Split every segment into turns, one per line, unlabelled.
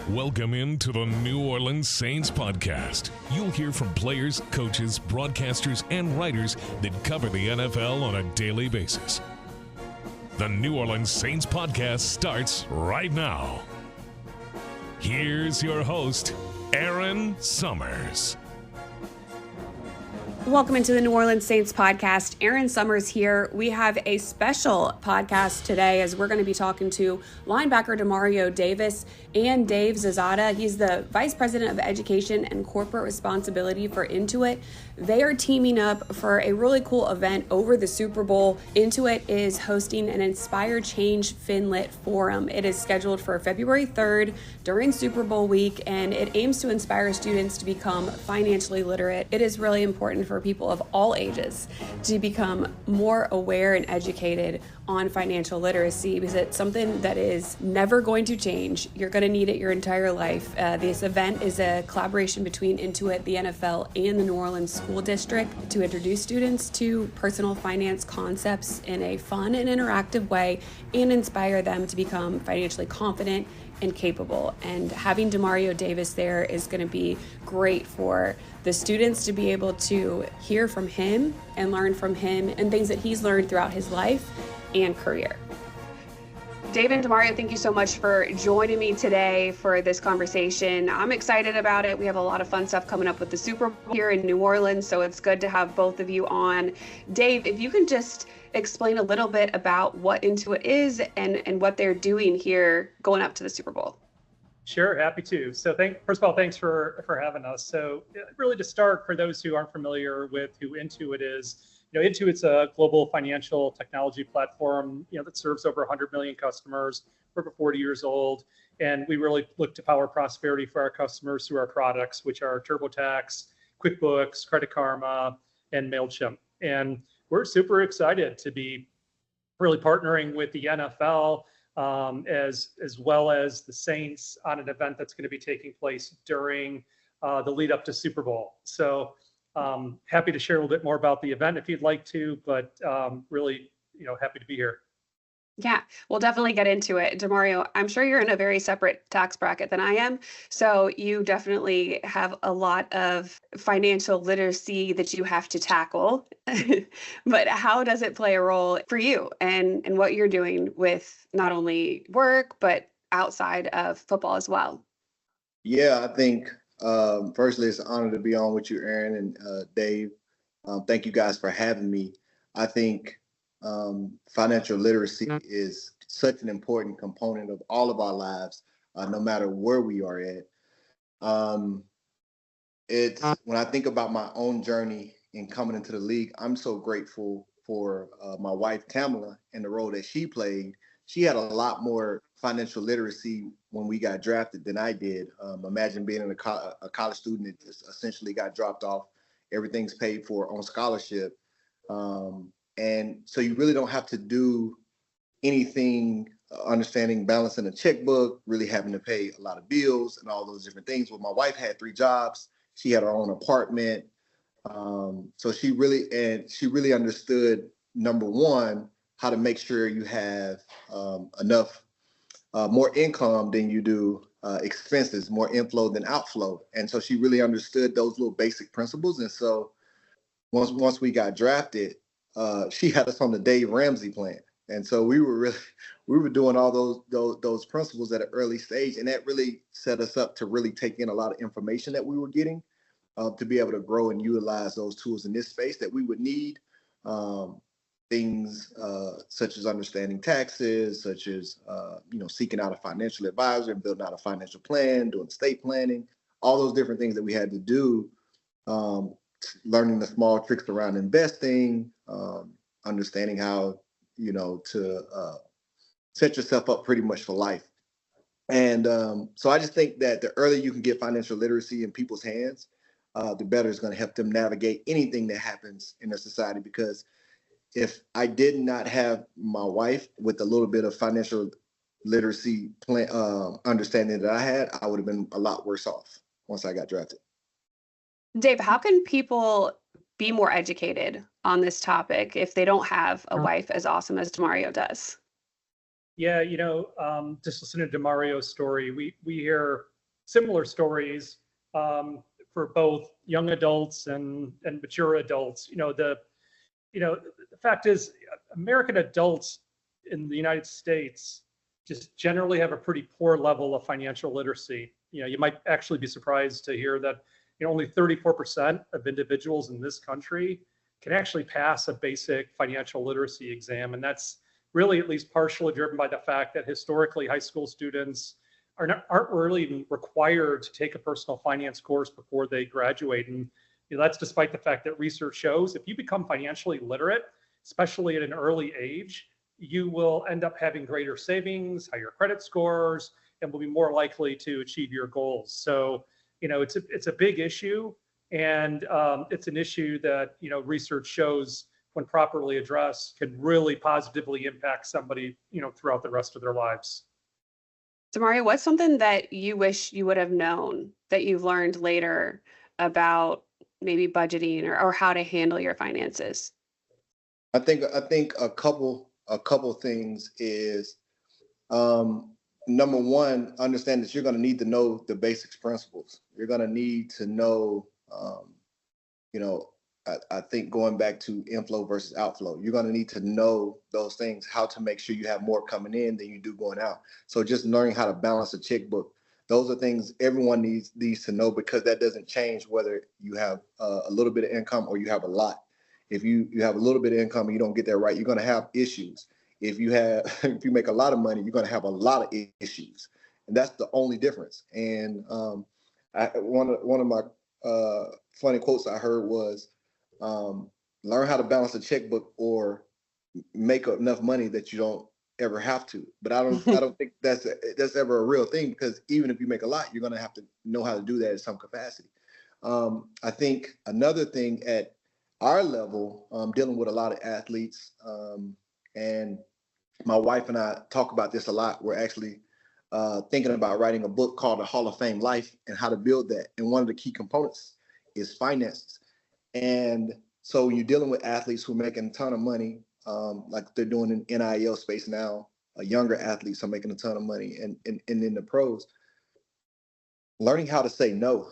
Welcome into the New Orleans Saints podcast. You'll hear from players, coaches, broadcasters, and writers that cover the NFL on a daily basis. The New Orleans Saints podcast starts right now. Here's your host, Erin Summers.
Welcome into the New Orleans Saints podcast. Erin Summers here. We have a special podcast today as we're going to be talking to linebacker Demario Davis and Dave Zasada. He's the Vice President of Education and Corporate Responsibility for Intuit. They are teaming up for a really cool event over the Super Bowl. Intuit is hosting an Inspire Change Finlit Forum. It is scheduled for February 3rd during Super Bowl week, and it aims to inspire students to become financially literate. It is really important for people of all ages to become more aware and educated on financial literacy because it's something that is never going to change. You're going to need it your entire life. This event is a collaboration between Intuit, the NFL, and the New Orleans School District to introduce students to personal finance concepts in a fun and interactive way and inspire them to become financially confident and capable. And having Demario Davis there is going to be great for the students to be able to hear from him and learn from him and things that he's learned throughout his life and career. Dave and Demario, thank you so much for joining me today for this conversation. I'm excited about it. We have a lot of fun stuff coming up with the Super Bowl here in New Orleans, so it's good to have both of you on. Dave, if you can just explain a little bit about what Intuit is and what they're doing here going up to the Super Bowl.
Sure, happy to. So first of all, thanks for having us. So really to start, for those who aren't familiar with who Intuit is, Intuit's a global financial technology platform, that serves over 100 million customers. We're over 40 years old, and we really look to power prosperity for our customers through our products, which are TurboTax, QuickBooks, Credit Karma, and MailChimp. And we're super excited to be really partnering with the NFL as well as the Saints on an event that's going to be taking place during the lead up to Super Bowl. So happy to share a little bit more about the event if you'd like to, but really, happy to be here.
Yeah, we'll definitely get into it. Demario, I'm sure you're in a very separate tax bracket than I am. So you definitely have a lot of financial literacy that you have to tackle. But how does it play a role for you and what you're doing with not only work, but outside of football as well?
Yeah, I think firstly, it's an honor to be on with you, Erin and Dave. Thank you guys for having me. I think financial literacy is such an important component of all of our lives, no matter where we are at. It's when I think about my own journey in coming into the league, I'm so grateful for my wife, Tamala, and the role that she played. She had a lot more financial literacy when we got drafted than I did. Imagine being a college student that just essentially got dropped off. Everything's paid for on scholarship. And so you really don't have to do anything understanding balancing a checkbook, really having to pay a lot of bills and all those different things. Well, my wife had 3 jobs. She had her own apartment. So she really understood, number one, how to make sure you have enough, more income than you do expenses, more inflow than outflow. And so she really understood those little basic principles. And so once we got drafted, she had us on the Dave Ramsey plan. And so we were doing all those principles at an early stage. And that really set us up to really take in a lot of information that we were getting to be able to grow and utilize those tools in this space that we would need. Things such as understanding taxes, such as, seeking out a financial advisor and building out a financial plan, doing estate planning, all those different things that we had to do, learning the small tricks around investing, understanding how, to set yourself up pretty much for life. And so I just think that the earlier you can get financial literacy in people's hands, the better it's going to help them navigate anything that happens in their society. Because if I did not have my wife with a little bit of financial literacy understanding that I had, I would have been a lot worse off once I got drafted.
Dave, how can people be more educated on this topic if they don't have a wife as awesome as Demario does?
Yeah, just listening to Demario's story, we hear similar stories for both young adults and mature adults. The fact is, American adults in the United States just generally have a pretty poor level of financial literacy. You might actually be surprised to hear that only 34% of individuals in this country can actually pass a basic financial literacy exam. And that's really at least partially driven by the fact that historically high school students aren't really even required to take a personal finance course before they graduate. And that's despite the fact that research shows if you become financially literate, especially at an early age, you will end up having greater savings, higher credit scores, and will be more likely to achieve your goals. So, it's a big issue, and it's an issue that research shows, when properly addressed, can really positively impact somebody throughout the rest of their lives.
Demario, what's something that you wish you would have known that you've learned later about maybe budgeting or how to handle your finances?
I think a couple things is, number one, understand that you're going to need to know the basics principles. You're going to need to know, I think going back to inflow versus outflow, you're going to need to know those things, how to make sure you have more coming in than you do going out. So just learning how to balance a checkbook. Those are things everyone needs to know, because that doesn't change whether you have a little bit of income or you have a lot. If you have a little bit of income and you don't get that right, you're going to have issues. If you make a lot of money, you're going to have a lot of issues, and that's the only difference. And one of my funny quotes I heard was, learn how to balance a checkbook or make enough money that you don't ever have to. But I don't think that's ever a real thing, because even if you make a lot, you're going to have to know how to do that in some capacity. I think another thing at our level, dealing with a lot of athletes, and my wife and I talk about this a lot. We're actually thinking about writing a book called The Hall of Fame Life and how to build that. And one of the key components is finances. And so when you're dealing with athletes who are making a ton of money, like they're doing in NIL space now, younger athletes are making a ton of money, and in the pros, learning how to say no,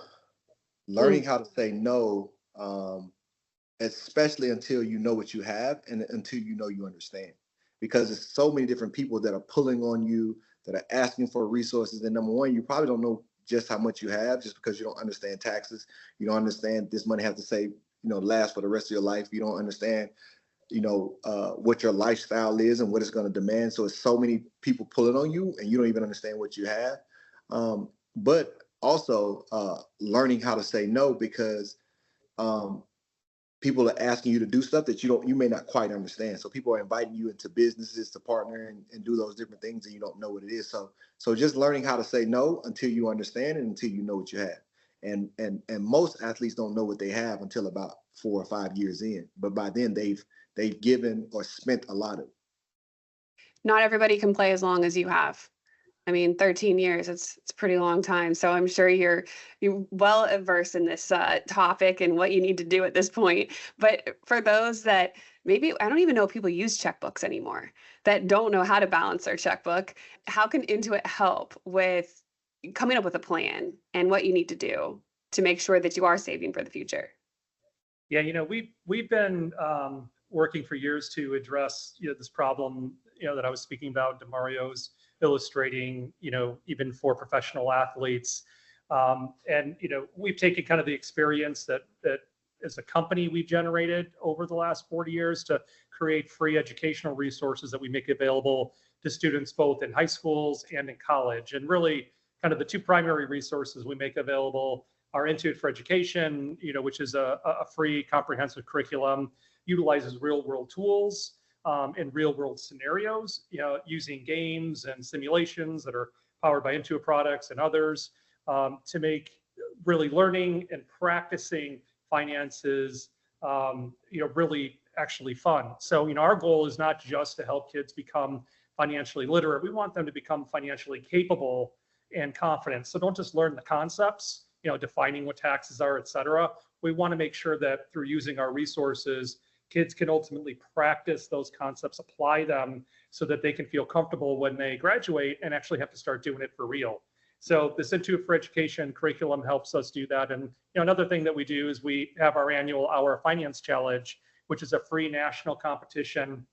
especially until you know what you have and until you understand, because there's so many different people that are pulling on you, that are asking for resources. And number one, you probably don't know just how much you have, just because you don't understand taxes. You don't understand this money has to save, last for the rest of your life. You don't understand, what your lifestyle is and what it's going to demand. So it's so many people pulling on you, and you don't even understand what you have. But also learning how to say no, because people are asking you to do stuff that you may not quite understand. So people are inviting you into businesses to partner and do those different things, and you don't know what it is. So just learning how to say no until you understand and until you know what you have. And most athletes don't know what they have until about 4 or 5 years in. But by then they've given or spent a lot of it.
Not everybody can play as long as you have. I mean, 13 years, it's a pretty long time. So I'm sure you're well versed in this topic and what you need to do at this point. But for those that maybe, I don't even know if people use checkbooks anymore, that don't know how to balance their checkbook, how can Intuit help with coming up with a plan and what you need to do to make sure that you are saving for the future?
Yeah, we've been working for years to address this problem that I was speaking about. Demario's illustrating, even for professional athletes. And we've taken kind of the experience that as a company we've generated over the last 40 years to create free educational resources that we make available to students both in high schools and in college. And really kind of the two primary resources we make available are Intuit for Education, which is a free comprehensive curriculum, utilizes real world tools in real world scenarios, using games and simulations that are powered by Intuit products and others, to make really learning and practicing finances, really actually fun. So, our goal is not just to help kids become financially literate. We want them to become financially capable and confident. So don't just learn the concepts, defining what taxes are, et cetera. We want to make sure that through using our resources, kids can ultimately practice those concepts, apply them so that they can feel comfortable when they graduate and actually have to start doing it for real. So this Intuit for Education curriculum helps us do that. And another thing that we do is we have our annual Hour Finance Challenge, which is a free national competition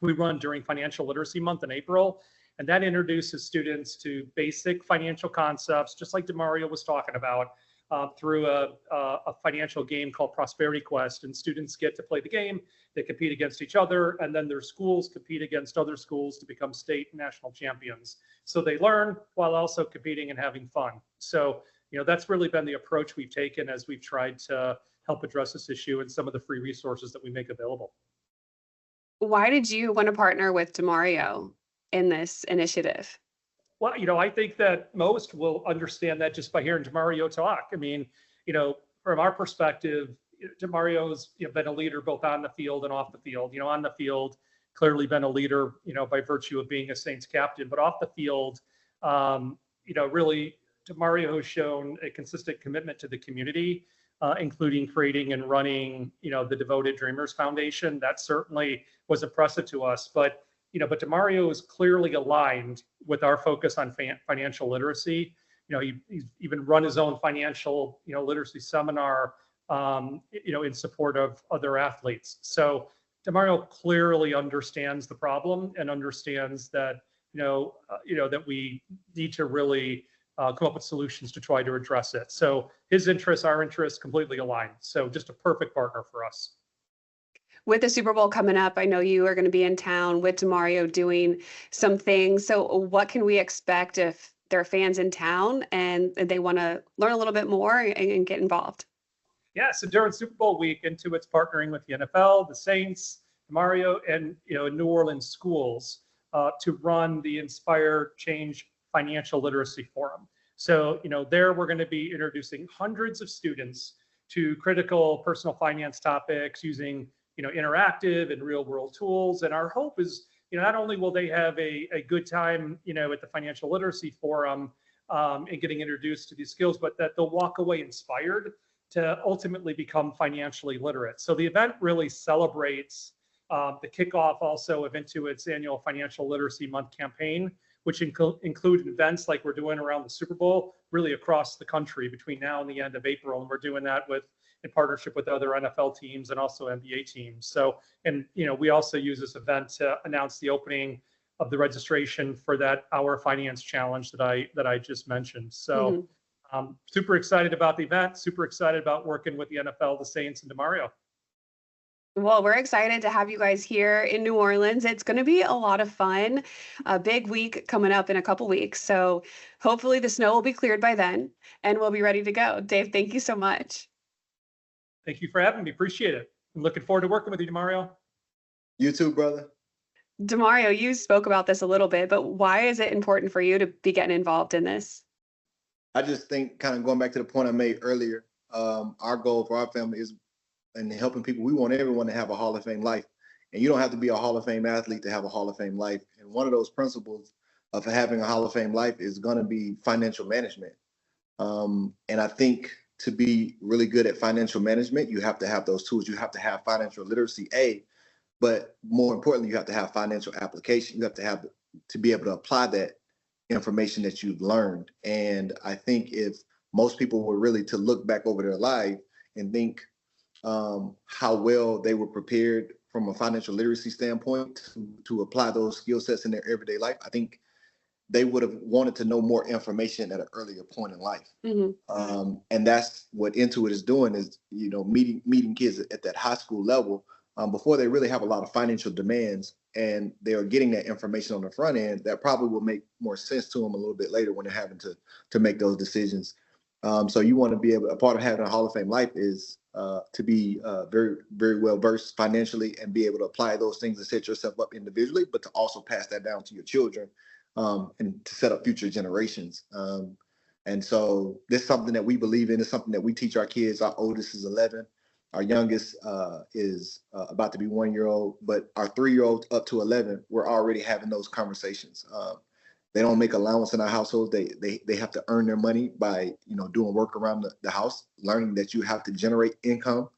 we run during Financial Literacy Month in April. And that introduces students to basic financial concepts, just like Demario was talking about, through a financial game called Prosperity Quest. And students get to play the game, they compete against each other, and then their schools compete against other schools to become state and national champions. So they learn while also competing and having fun. So, that's really been the approach we've taken as we've tried to help address this issue and some of the free resources that we make available.
Why did you want to partner with Demario in this initiative?
Well, I think that most will understand that just by hearing Demario talk. I mean, from our perspective, Demario's been a leader both on the field and off the field. On the field, clearly been a leader, by virtue of being a Saints captain. But off the field, really, Demario has shown a consistent commitment to the community, including creating and running, the Devoted Dreamers Foundation. That certainly was impressive to us. But Demario is clearly aligned with our focus on financial literacy. He's even run his own financial, literacy seminar, in support of other athletes. So Demario clearly understands the problem and understands that, that we need to really come up with solutions to try to address it. So his interests, our interests, completely aligned. So just a perfect partner for us.
With the Super Bowl coming up, I know you are going to be in town with Demario doing some things. So what can we expect if there are fans in town and they want to learn a little bit more and get involved?
Yeah, so during Super Bowl week, Intuit's partnering with the NFL, the Saints, Demario, and New Orleans schools to run the Inspire Change Financial Literacy Forum. So there we're going to be introducing hundreds of students to critical personal finance topics using interactive and real world tools. And our hope is, not only will they have a good time, at the Financial Literacy Forum and getting introduced to these skills, but that they'll walk away inspired to ultimately become financially literate. So the event really celebrates the kickoff also of Intuit's annual Financial Literacy Month campaign, which include events like we're doing around the Super Bowl, really across the country between now and the end of April. And we're doing that in partnership with other NFL teams and also NBA teams. So, and we also use this event to announce the opening of the registration for that Hour Finance Challenge that I just mentioned. So, super excited about the event. Super excited about working with the NFL, the Saints, and Demario.
Well, we're excited to have you guys here in New Orleans. It's going to be a lot of fun. A big week coming up in a couple weeks. So hopefully the snow will be cleared by then and we'll be ready to go. Dave, thank you so much.
Thank you for having me. Appreciate it. I'm looking forward to working with you, Demario.
You too, brother.
Demario, you spoke about this a little bit, but why is it important for you to be getting involved in this?
I just think, kind of going back to the point I made earlier, our goal for our family is, and helping people, we want everyone to have a Hall of Fame life. And you don't have to be a Hall of Fame athlete to have a Hall of Fame life. And one of those principles of having a Hall of Fame life is going to be financial management. And I think to be really good at financial management, you have to have those tools. You have to have financial literacy, but more importantly, you have to have financial application. You have to be able to apply that information that you've learned. And I think if most people were really to look back over their life and think how well they were prepared from a financial literacy standpoint to apply those skill sets in their everyday life, I think they would have wanted to know more information at an earlier point in life. And that's what Intuit is doing, is meeting kids at that high school level before they really have a lot of financial demands, and they are getting that information on the front end that probably will make more sense to them a little bit later when they're having to make those decisions. So you want to be able, a part of having a Hall of Fame life is to be very, very well versed financially and be able to apply those things and set yourself up individually, but to also pass that down to your children and to set up future generations. And so this is something that we believe in. It's something that we teach our kids. Our oldest is 11. Our youngest is about to be 1 year old, but our 3-year-old up to 11, we're already having those conversations. They don't make allowance in our household. They have to earn their money by, doing work around the house, learning that you have to generate income.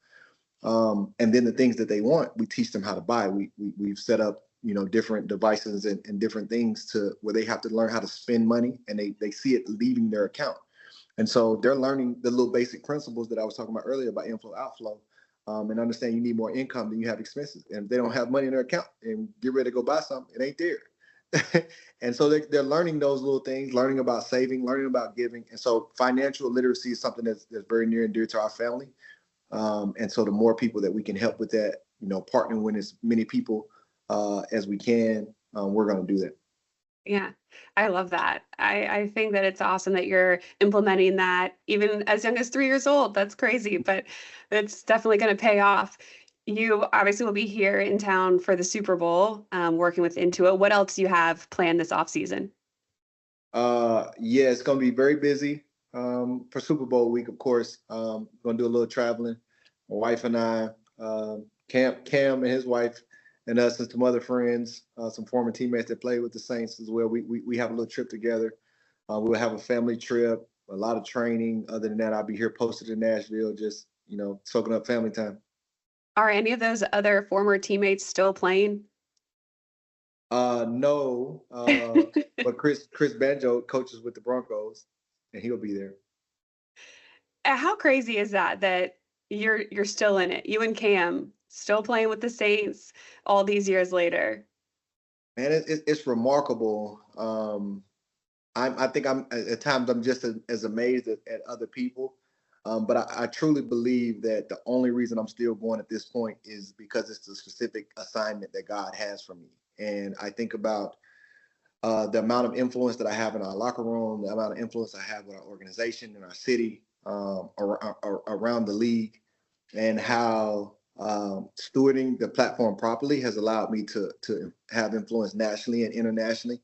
And then the things that they want, we teach them how to buy. We've set up, different devices and different things to where they have to learn how to spend money, and they see it leaving their account. And so they're learning the little basic principles that I was talking about earlier about inflow, outflow, and understand you need more income than you have expenses. And if they don't have money in their account and get ready to go buy something, it ain't there. And so they're learning those little things, learning about saving, learning about giving. And so financial literacy is something that's very near and dear to our family. And so the more people that we can help with that, partnering with as many people as we can, we're going to do that.
Yeah, I love that. I think that it's awesome that you're implementing that even as young as 3 years old. That's crazy, but it's definitely going to pay off. You obviously will be here in town for the Super Bowl, working with Intuit. What else do you have planned this off season?
Yeah, it's going to be very busy for Super Bowl week, of course. Going to do a little traveling. My wife and I, Cam and his wife, and us and some other friends, some former teammates that played with the Saints as well. We have a little trip together. We'll have a family trip, a lot of training. Other than that, I'll be here posted in Nashville, just, soaking up family time.
Are any of those other former teammates still playing?
No, but Chris Banjo coaches with the Broncos, and he'll be there.
How crazy is that you're still in it? You and Cam still playing with the Saints all these years later.
Man, it's remarkable. I think I'm at times I'm just as amazed at other people, but I truly believe that the only reason I'm still going at this point is because it's the specific assignment that God has for me. And I think about the amount of influence that I have in our locker room, the amount of influence I have with our organization in our city, around the league, and how stewarding the platform properly has allowed me to have influence nationally and internationally.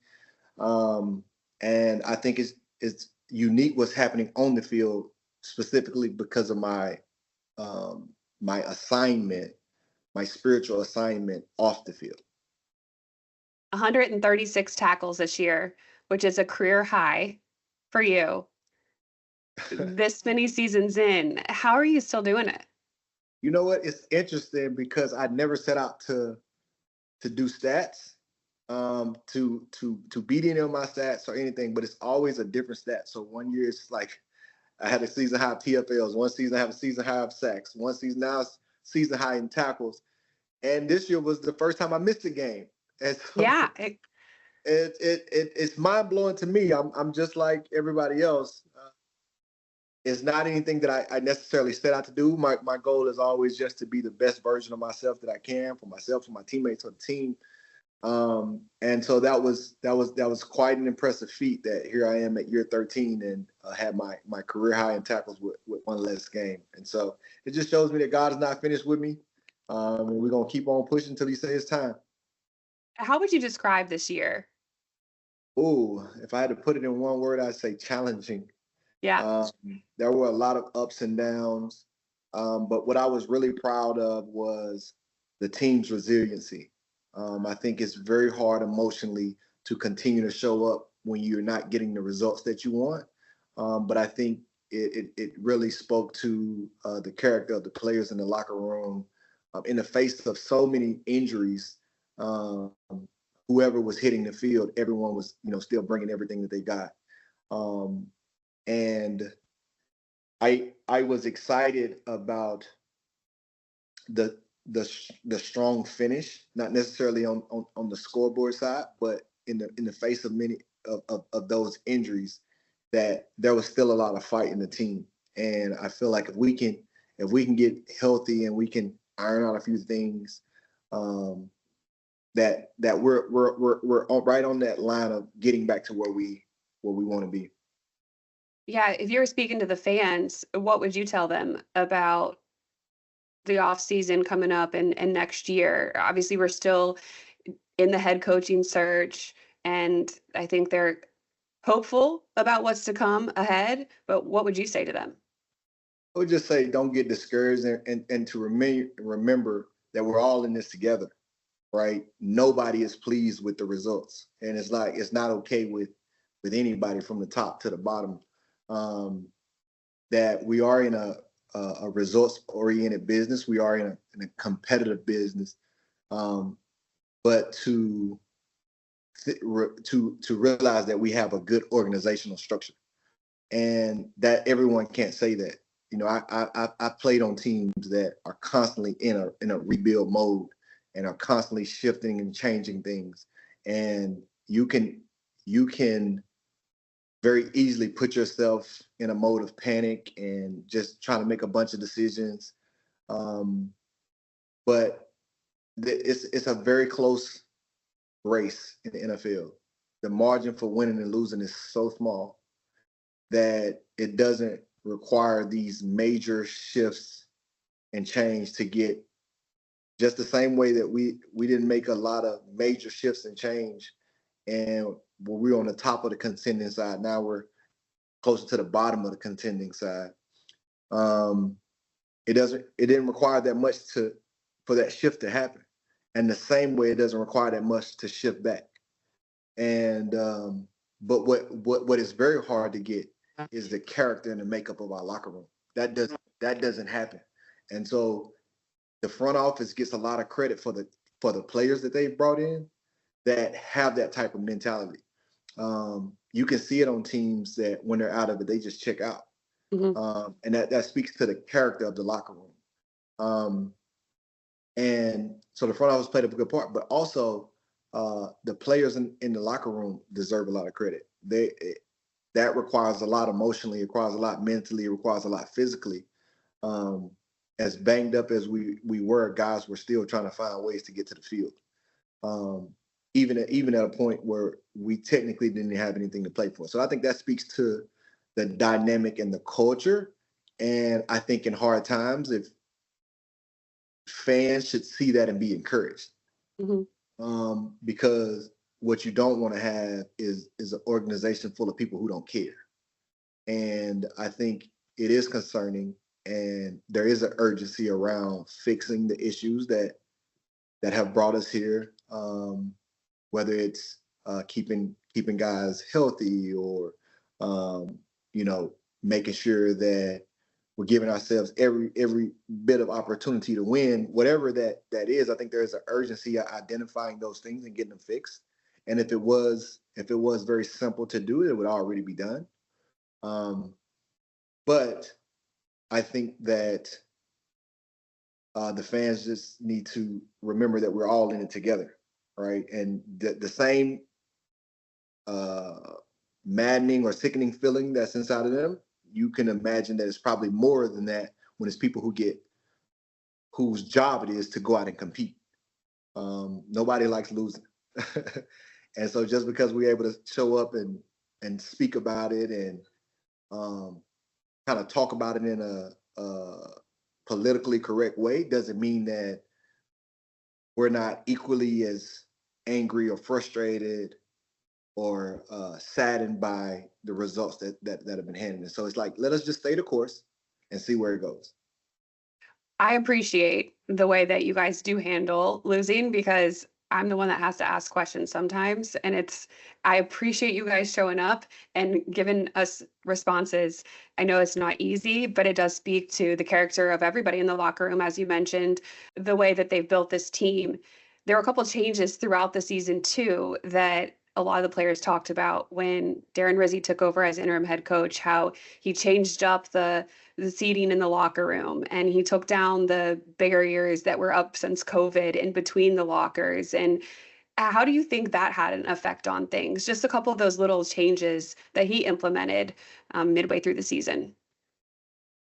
And I think it's unique what's happening on the field, specifically because of my assignment, my spiritual assignment off the field.
136 tackles this year, which is a career high for you. This many seasons in, how are you still doing it?
You know what? It's interesting because I never set out to do stats, to beat any of my stats or anything, but it's always a different stat. So one year it's like I had a season high of TFLs, one season I have a season high of sacks, one season now it's season high in tackles, and this year was the first time I missed a game. And so
Yeah,
it's mind blowing to me. I'm just like everybody else. It's not anything that I necessarily set out to do. My goal is always just to be the best version of myself that I can for myself, for my teammates, for the team. And so that was quite an impressive feat that here I am at year 13 and had my career high in tackles with one less game. And so it just shows me that God is not finished with me. And we're going to keep on pushing until he says it's time.
how would you describe this year?
Oh, if I had to put it in one word, I'd say challenging.
Yeah.
There were a lot of ups and downs. But what I was really proud of was the team's resiliency. I think it's very hard emotionally to continue to show up when you're not getting the results that you want. But I think it really spoke to the character of the players in the locker room in the face of so many injuries. Whoever was hitting the field, everyone was, still bringing everything that they got. And I was excited about the strong finish, not necessarily on the scoreboard side, but in the face of many of those injuries, that there was still a lot of fight in the team. And I feel like if we can get healthy and we can iron out a few things, that we're right on that line of getting back to where we want to be.
Yeah, if you were speaking to the fans, what would you tell them about the off season coming up and next year? Obviously, we're still in the head coaching search, and I think they're hopeful about what's to come ahead. But what would you say to them?
I would just say don't get discouraged and to remember that we're all in this together, right? Nobody is pleased with the results. And it's not okay with anybody from the top to the bottom. That we are in a results-oriented business. We are in a competitive business. but to realize that we have a good organizational structure, and that everyone can't say that. You know, I played on teams that are constantly in a rebuild mode and are constantly shifting and changing things, and you can very easily put yourself in a mode of panic and just trying to make a bunch of decisions. But it's a very close race in the NFL. The margin for winning and losing is so small that it doesn't require these major shifts and change to get, just the same way that we didn't make a lot of major shifts and change, and we were on the top of the contending side. Now we're closer to the bottom of the contending side. It didn't require that much for that shift to happen. And the same way it doesn't require that much to shift back. And but what is very hard to get is the character and the makeup of our locker room. That doesn't happen. And so the front office gets a lot of credit for the players that they've brought in that have that type of mentality. You can see it on teams that when they're out of it, they just check out. Mm-hmm. And that speaks to the character of the locker room. And so the front office played a good part, but also the players in the locker room deserve a lot of credit. That requires a lot emotionally, it requires a lot mentally, it requires a lot physically. As banged up as we were, guys were still trying to find ways to get to the field. Even at a point where we technically didn't have anything to play for. So I think that speaks to the dynamic and the culture. And I think in hard times, if fans should see that and be encouraged. Mm-hmm. Because what you don't want to have is an organization full of people who don't care. And I think it is concerning, and there is an urgency around fixing the issues that have brought us here. Whether it's keeping guys healthy or making sure that we're giving ourselves every bit of opportunity to win, whatever that is. I think there's an urgency of identifying those things and getting them fixed. And if it was very simple to do, it would already be done. But I think that the fans just need to remember that we're all in it together. Right. And the same maddening or sickening feeling that's inside of them, you can imagine that it's probably more than that when it's people whose job it is to go out and compete. Nobody likes losing. And so just because we're able to show up and speak about it and kind of talk about it in a politically correct way doesn't mean that we're not equally as angry or frustrated or saddened by the results that have been handed. And so it's like, let us just stay the course and see where it goes.
I appreciate the way that you guys do handle losing, because I'm the one that has to ask questions sometimes. And I appreciate you guys showing up and giving us responses. I know it's not easy, but it does speak to the character of everybody in the locker room, as you mentioned, the way that they've built this team. There were a couple of changes throughout the season too that a lot of the players talked about when Darren Rizzi took over as interim head coach, how he changed up the seating in the locker room, and he took down the barriers that were up since COVID in between the lockers. And how do you think that had an effect on things? Just a couple of those little changes that he implemented midway through the season.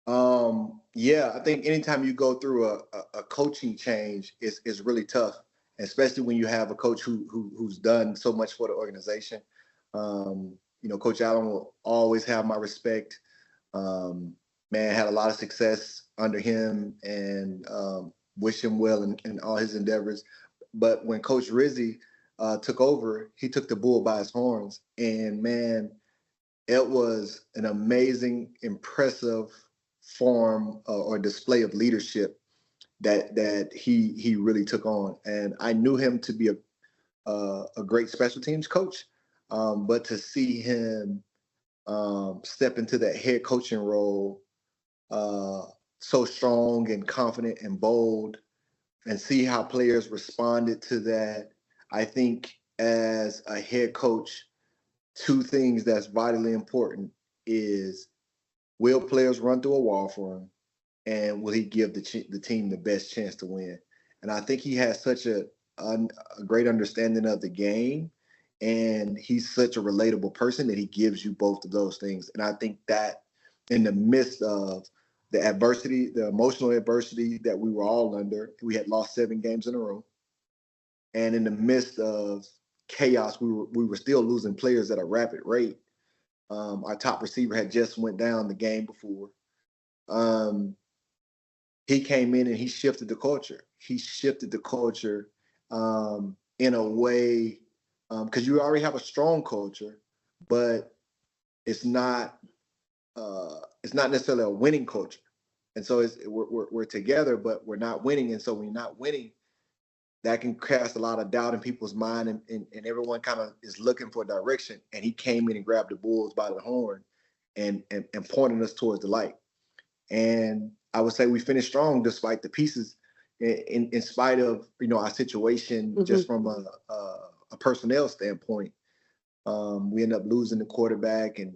Yeah, I think anytime you go through a coaching change, is really tough, especially when you have a coach who's done so much for the organization. Coach Allen will always have my respect. Man, had a lot of success under him, and wish him well in all his endeavors. But when Coach Rizzi took over, he took the bull by his horns, and man, it was an amazing, impressive form or display of leadership that he really took on. And I knew him to be a great special teams coach, but to see him step into that head coaching role so strong and confident and bold, and see how players responded to that, I think as a head coach, two things that's vitally important is, will players run through a wall for him, and will he give the team the best chance to win? And I think he has such a great understanding of the game, and he's such a relatable person that he gives you both of those things. And I think that in the midst of the adversity, the emotional adversity that we were all under, we had lost 7 games in a row, and in the midst of chaos, we were still losing players at a rapid rate. Our top receiver had just went down the game before. He came in and he shifted the culture. He shifted the culture in a way, because you already have a strong culture, but it's not necessarily a winning culture. And so we're together, but we're not winning. And so when you're not winning, that can cast a lot of doubt in people's mind, and everyone kind of is looking for direction. And he came in and grabbed the bulls by the horn and pointed us towards the light. And I would say we finished strong despite the pieces, in spite of, our situation, just from a personnel standpoint. We end up losing the quarterback, and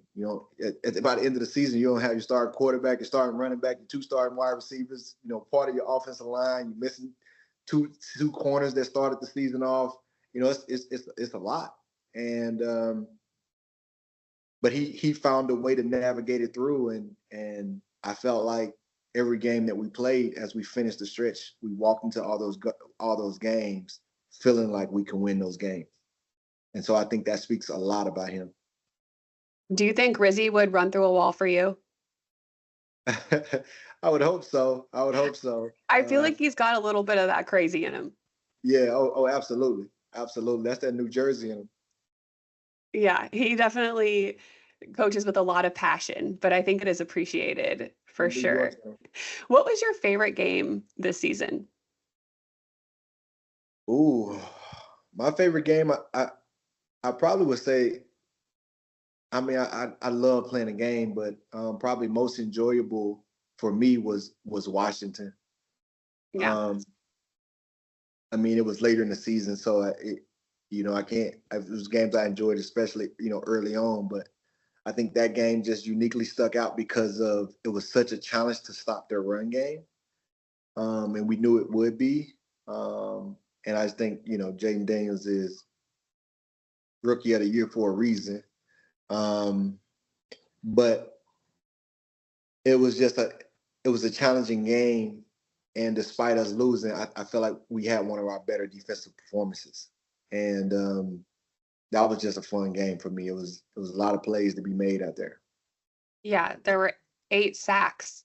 by the end of the season, you don't have your starting quarterback, your starting running back, your 2 starting wide receivers. Part of your offensive line, you're missing two corners that started the season off. It's a lot, and but he found a way to navigate it through, and I felt like every game that we played, as we finished the stretch, we walked into all those games feeling like we can win those games. And so I think that speaks a lot about him.
Do you think Rizzy would run through a wall for you?
I would hope so.
I feel like he's got a little bit of that crazy in him.
Yeah. Oh, absolutely. Absolutely. That's that New Jersey in him.
Yeah, he definitely coaches with a lot of passion, but I think it is appreciated for sure. What was your favorite game this season?
Ooh, my favorite game, I probably would say, I love playing a game, but probably most enjoyable for me was Washington.
Yeah.
It was later in the season, so I can't. It was games I enjoyed, especially early on. But I think that game just uniquely stuck out because of it was such a challenge to stop their run game, and we knew it would be. And I just think Jaden Daniels is Rookie of the Year for a reason. But it was a challenging game, and despite us losing, I feel like we had one of our better defensive performances, and that was just a fun game for me. It was a lot of plays to be made out there.
Yeah, there were 8 sacks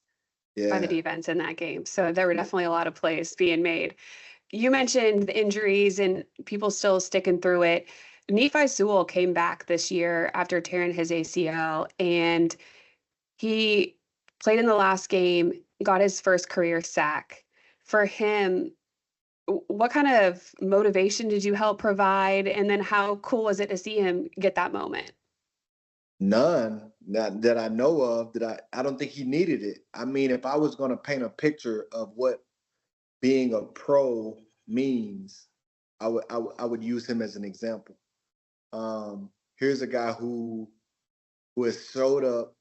by the
Yeah.
defense in that game, so there were definitely a lot of plays being made. You mentioned the injuries and people still sticking through it. Nephi Sewell came back this year after tearing his ACL, and he played in the last game, got his first career sack. For him, what kind of motivation did you help provide? And then how cool was it to see him get that moment?
None that I know of. I don't think he needed it. If I was going to paint a picture of what being a pro means, I would use him as an example. Here's a guy who has showed up,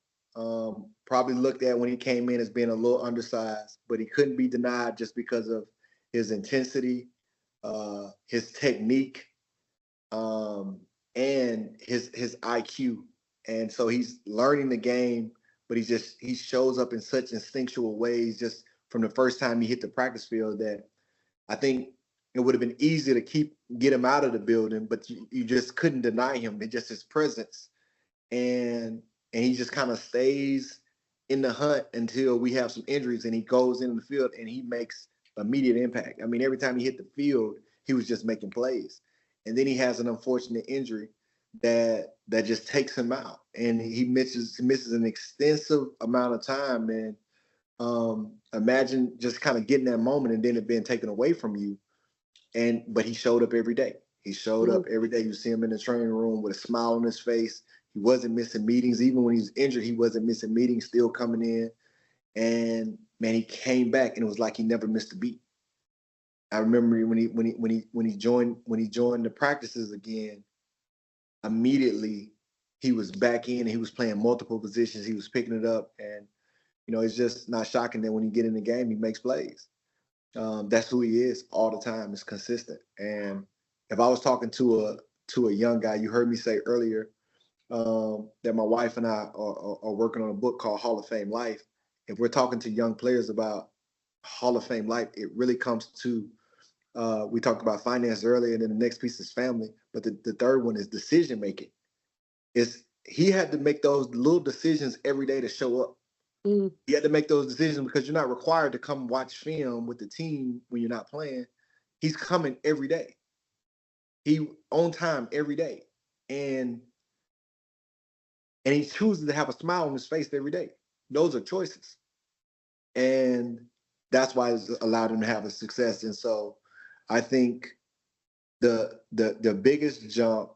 probably looked at when he came in as being a little undersized, but he couldn't be denied just because of his intensity, his technique, and his IQ. And so he's learning the game, but he shows up in such instinctual ways just from the first time he hit the practice field that I think it would have been easy to get him out of the building, but you just couldn't deny him. It's just his presence. And he just kind of stays in the hunt until we have some injuries, and he goes into the field and he makes immediate impact. Every time he hit the field, he was just making plays. And then he has an unfortunate injury that just takes him out, and he misses an extensive amount of time. And imagine just kind of getting that moment and then it being taken away from you. But he showed up every day. He showed up every day. You see him in the training room with a smile on his face. He wasn't missing meetings. Even when he was injured, he wasn't missing meetings, still coming in. And man, he came back and it was like he never missed a beat. I remember when he joined the practices again, immediately he was back in and he was playing multiple positions. He was picking it up, and it's just not shocking that when he get in the game, he makes plays. That's who he is all the time. It's consistent. And if I was talking to a young guy, you heard me say earlier that my wife and I are working on a book called Hall of Fame Life. If we're talking to young players about Hall of Fame life, it really comes to we talked about finance earlier, and then the next piece is family. But the third one is decision making. He had to make those little decisions every day to show up.
Mm.
You had to make those decisions because you're not required to come watch film with the team when you're not playing. He's coming every day. He on time every day. And he chooses to have a smile on his face every day. Those are choices. And that's why it's allowed him to have a success. And so I think the biggest jump,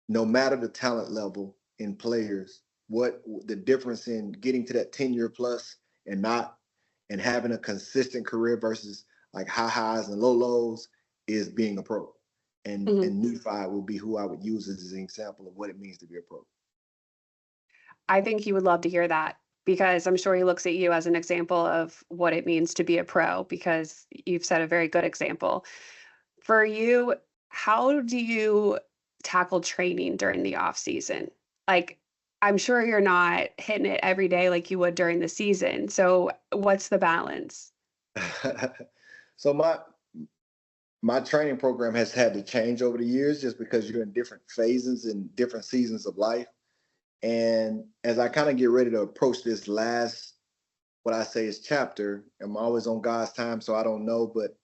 no matter the talent level in players, what the difference in getting to that 10-year plus and having a consistent career versus like high highs and low lows is being a pro. And Nephi will be who I would use as an example of what it means to be a pro.
I think he would love to hear that, because I'm sure he looks at you as an example of what it means to be a pro, because you've set a very good example. For you, how do you tackle training during the off season? Like, I'm sure you're not hitting it every day like you would during the season. So what's the balance?
So my training program has had to change over the years just because you're in different phases and different seasons of life. And as I kind of get ready to approach this last, what I say is chapter, I'm always on God's time, so I don't know, but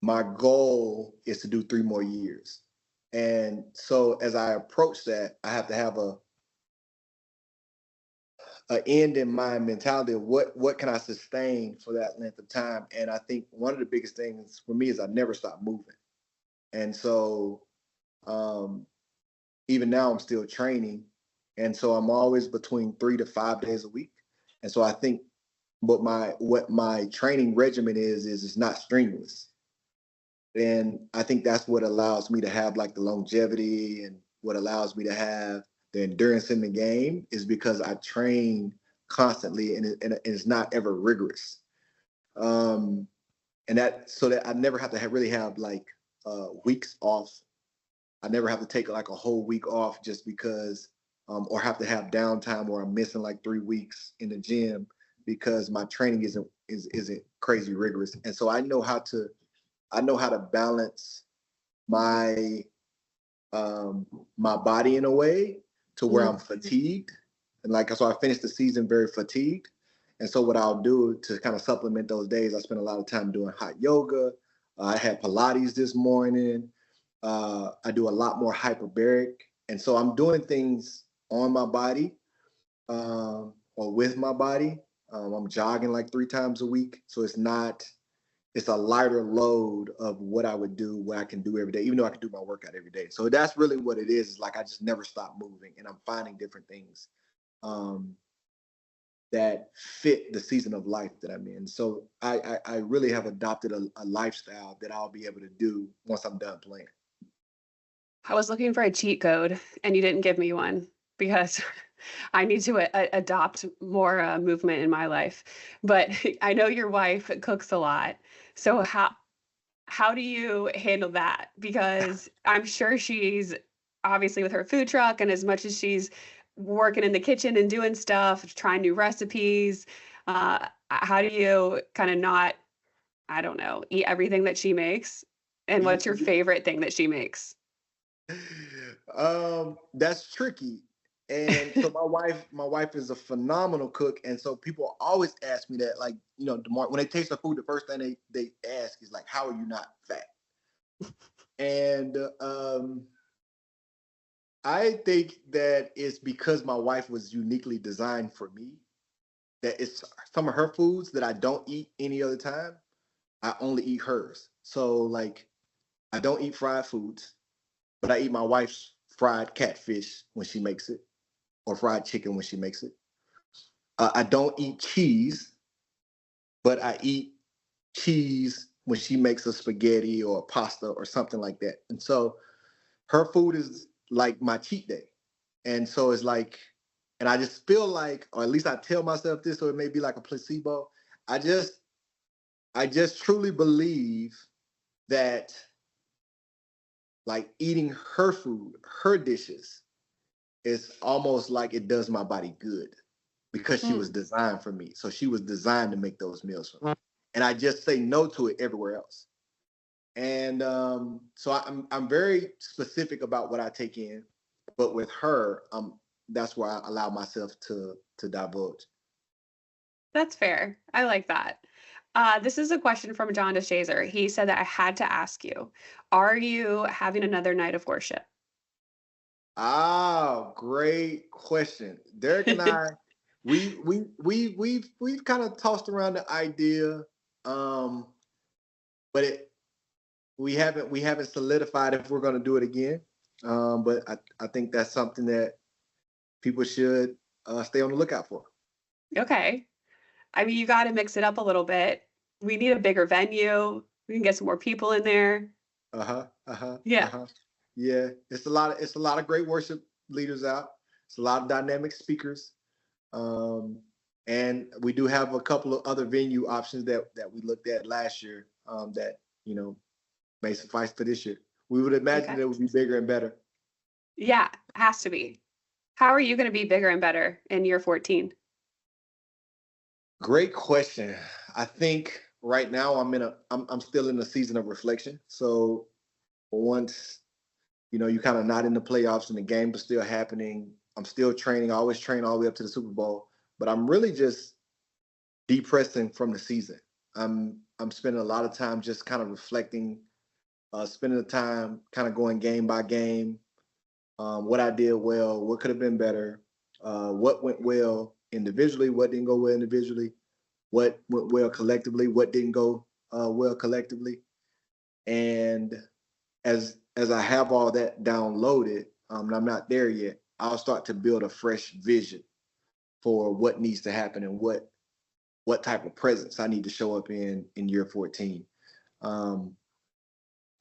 my goal is to do 3 more years. And so as I approach that, I have to have a end in mind mentality of what can I sustain for that length of time. And I think one of the biggest things for me is I never stop moving. And so even now I'm still training. And so I'm always between 3 to 5 days a week. And so I think what my training regimen is it's not strenuous. And I think that's what allows me to have like the longevity, and what allows me to have the endurance in the game is because I train constantly and it's not ever rigorous. And that I never have to really have like weeks off. I never have to take like a whole week off just because, or have to have downtime where I'm missing like 3 weeks in the gym because my training isn't crazy rigorous. And so I know how to balance my my body in a way to where I'm fatigued. And so I finished the season very fatigued. And so what I'll do to kind of supplement those days, I spend a lot of time doing hot yoga. I had Pilates this morning. I do a lot more hyperbaric. And so I'm doing things on my body or with my body. I'm jogging like 3 times a week. So it's a lighter load of what I would do, what I can do every day, even though I can do my workout every day. So that's really what it is. It's like I just never stop moving, and I'm finding different things that fit the season of life that I'm in. So I really have adopted a lifestyle that I'll be able to do once I'm done playing.
I was looking for a cheat code and you didn't give me one, because I need to adopt more movement in my life. But I know your wife cooks a lot. So how do you handle that? Because I'm sure she's obviously with her food truck, and as much as she's working in the kitchen and doing stuff, trying new recipes, how do you kind of not, I don't know, eat everything that she makes? And what's your favorite thing that she makes?
That's tricky. And so my wife is a phenomenal cook. And so people always ask me that, like, when they taste the food, the first thing they ask is like, how are you not fat? And I think that it's because my wife was uniquely designed for me, that it's some of her foods that I don't eat any other time. I only eat hers. So like, I don't eat fried foods, but I eat my wife's fried catfish when she makes it, or fried chicken when she makes it. I don't eat cheese, but I eat cheese when she makes a spaghetti or a pasta or something like that. And so her food is like my cheat day. And so it's like, and I just feel like, or at least I tell myself this, or it may be like a placebo. I just truly believe that like eating her food, her dishes, is almost like it does my body good because she was designed for me. So she was designed to make those meals for me. And I just say no to it everywhere else. And so I'm very specific about what I take in, but with her, that's where I allow myself to divulge.
That's fair. I like that. This is a question from John DeShazer. He said that I had to ask you, are you having another night of worship?
Ah, great question. Derek and I, we've kind of tossed around the idea, but we haven't solidified if we're going to do it again. But I think that's something that people should stay on the lookout for.
Okay. I mean, you got to mix it up a little bit. We need a bigger venue. We can get some more people in there. Yeah.
Yeah. It's a lot of great worship leaders out. It's a lot of dynamic speakers. And we do have a couple of other venue options that we looked at last year that, may suffice for this year. We would imagine it would be bigger and better.
Yeah, has to be. How are you going to be bigger and better in year 14?
Great question. I think right now I'm still in a season of reflection. So once, you kind of not in the playoffs and the games are still happening, I'm still training. I always train all the way up to the Super Bowl, but I'm really just depressing from the season. I'm spending a lot of time just kind of reflecting, spending the time kind of going game by game, what I did well, what could have been better, what went well individually, what didn't go well individually, what went well collectively, what didn't go well collectively. And as I have all that downloaded, and I'm not there yet, I'll start to build a fresh vision for what needs to happen and what type of presence I need to show up in year 14. And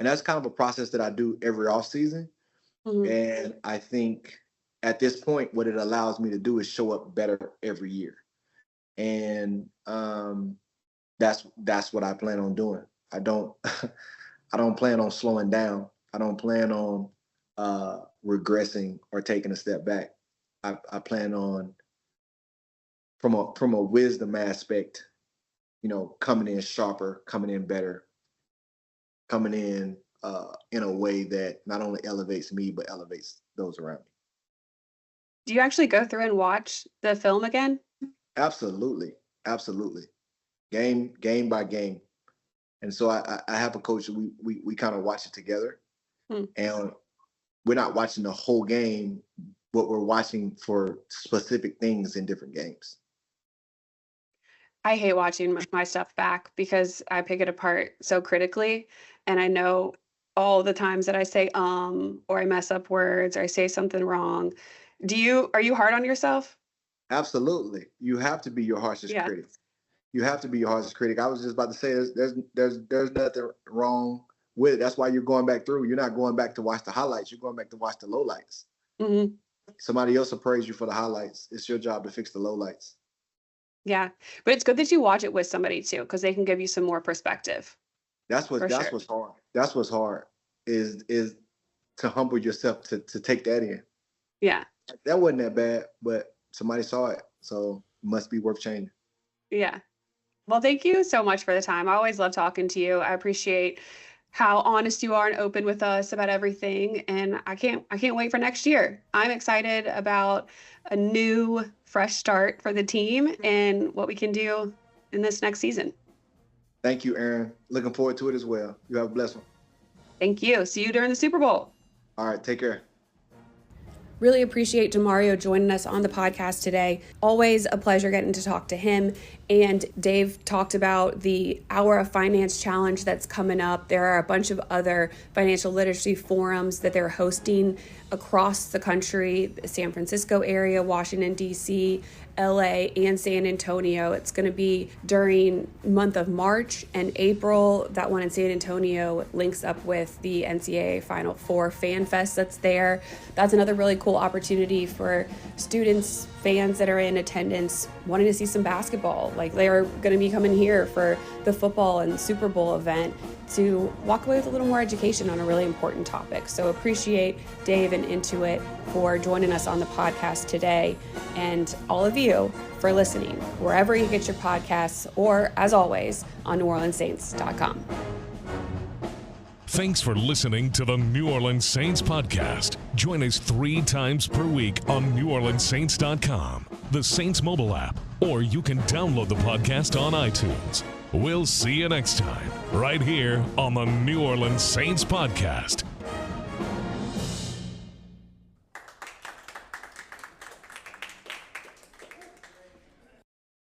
that's kind of a process that I do every offseason. And I think at this point, what it allows me to do is show up better every year. And that's what I plan on doing. I don't plan on slowing down. I don't plan on regressing or taking a step back. I plan on from a wisdom aspect, coming in sharper, coming in better, coming in a way that not only elevates me, but elevates those around me.
Do you actually go through and watch the film again?
Absolutely. Game by game. And so I have a coach that we kind of watch it together. And we're not watching the whole game, but we're watching for specific things in different games.
I hate watching my stuff back because I pick it apart so critically. And I know all the times that I say, or I mess up words or I say something wrong. Are you hard on yourself?
Absolutely. You have to be your harshest critic. You have to be your harshest critic. I was just about to say there's nothing wrong with it. That's why you're going back through. You're not going back to watch the highlights. You're going back to watch the lowlights. Somebody else will praise you for the highlights. It's your job to fix the lowlights.
Yeah. But it's good that you watch it with somebody too, because they can give you some more perspective. That's what's
hard. That's what's hard is to humble yourself to take that in.
Yeah.
That wasn't that bad, but somebody saw it. So it must be worth changing.
Yeah. Well, thank you so much for the time. I always love talking to you. I appreciate how honest you are and open with us about everything. And I can't wait for next year. I'm excited about a new, fresh start for the team and what we can do in this next season.
Thank you, Erin. Looking forward to it as well. You have a blessed one.
Thank you. See you during the Super Bowl.
All right. Take care.
Really appreciate Demario joining us on the podcast today. Always a pleasure getting to talk to him. And Dave talked about the Hour of Finance Challenge that's coming up. There are a bunch of other financial literacy forums that they're hosting across the country, the San Francisco area, Washington, D.C., LA and San Antonio. It's going to be during month of March and April. That one in San Antonio links up with the NCAA Final Four Fan Fest that's there. That's another really cool opportunity for students, fans that are in attendance wanting to see some basketball. Like, they're going to be coming here for the football and Super Bowl event to walk away with a little more education on a really important topic. So appreciate Dave and Intuit for joining us on the podcast today, and all of you for listening wherever you get your podcasts, or as always on NewOrleansSaints.com.
Thanks for listening to the New Orleans Saints podcast. Join us 3 times per week on NewOrleansSaints.com, the Saints mobile app, or you can download the podcast on iTunes. We'll see you next time, right here on the New Orleans Saints podcast.